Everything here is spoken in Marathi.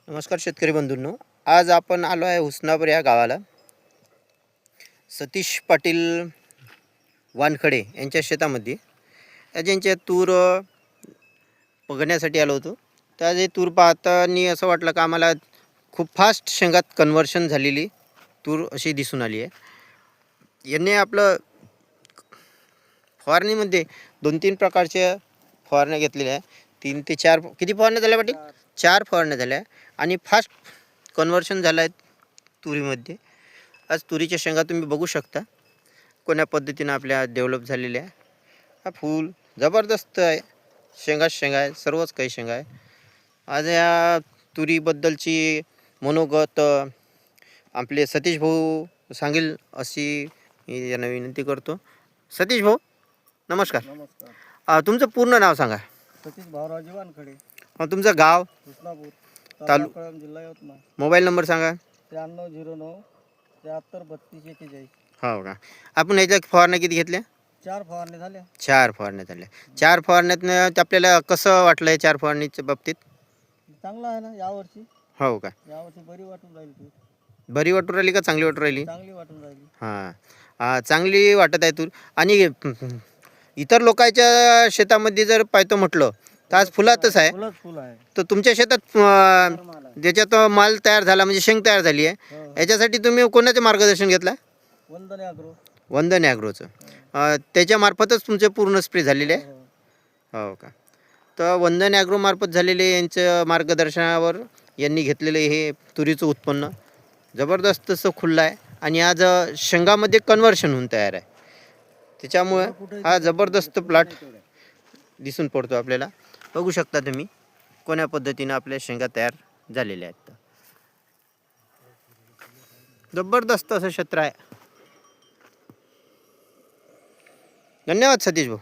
नमस्कार शेतकरी बंधूंनो, आज आपण आलो आहे हुसनापूर या गावाला. सतीश पाटील वानखडे यांच्या शेतामध्ये ज्यांच्या तूर बघण्यासाठी आलो होतो. त्या जे तूर पाहताना असं वाटलं का आम्हाला खूप फास्ट शेंगात कन्व्हर्शन झालेली तूर अशी दिसून आली आहे. यांनी आपलं फवारणीमध्ये 2-3 प्रकारच्या फवारण्या घेतलेल्या आहे. 3 ते 4 किती फवारण्या झाल्या पाटील? 4 फवारण्या झाल्या आणि फास्ट कन्व्हर्शन झालं आहे तुरीमध्ये. आज तुरीच्या शेंगा तुम्ही बघू शकता कोण्या पद्धतीनं आपल्या डेव्हलप झालेल्या आहे. हा फूल जबरदस्त आहे, शेंगा आहे, सर्वच काही शेंगा आहे. आज या तुरीबद्दलची मनोगत आपले सतीश भाऊ सांगेल अशी मी यांना विनंती करतो. सतीश भाऊ नमस्कार. नमस्कार. तुमचं पूर्ण नाव सांगा. सतीश भाऊरावजी वानखडे, तुमचं गाव, हुसनापूर, तालु- तालुका कळंब, जिल्हा यवतमाळ. मोबाईल नंबर सांगा. 9309 733241. हो का. आपण याच्या फवारण्या किती घेतल्या? 4 फवारणी झाल्या. 4 फवारण्या झाल्या. 4 फवारण्यातनं आपल्याला कसं वाटलं आहे 4 फवारणीच्या बाबतीत? चांगला आहे ना यावर्षी? हो का. यावर्षी बरी वाटून राहिली तूर. बरी वाटून राहिली का चांगली वाटून राहिली? चांगली वाटून राहिली. हां, चांगली वाटत आहे तूर. आणि इतर लोकांच्या शेतामध्ये जर पाहतो म्हटलं तर आज फुलातच आहे. फुलच फुल आहे. तर तुमच्या शेतात माल आहे. ज्याच्यात माल तयार झाला म्हणजे शेंग तयार झाली आहे, हो. याच्यासाठी तुम्ही कोणाचं मार्गदर्शन घेतलं? वंदन ॲग्रो. वंदन ॲग्रोचं. त्याच्यामार्फतच तुमचे पूर्ण स्प्रे झालेले आहे? हो. हो का. तर वंदन ॲग्रोमार्फत झालेले यांच्या मार्गदर्शनावर यांनी घेतलेले हे तुरीचं उत्पन्न जबरदस्त असं खुल्लं आहे आणि आज शेंगामध्ये कन्व्हर्शन होऊन तयार आहे. त्याच्यामुळे हा जबरदस्त प्लॉट दिसून पडतो आपल्याला. बघू शकता तुम्ही कोण्या पद्धतीनं आपल्या शेंगा तयार झालेल्या आहेत. जबरदस्त असं क्षेत्र आहे. धन्यवाद सतीश भाऊ.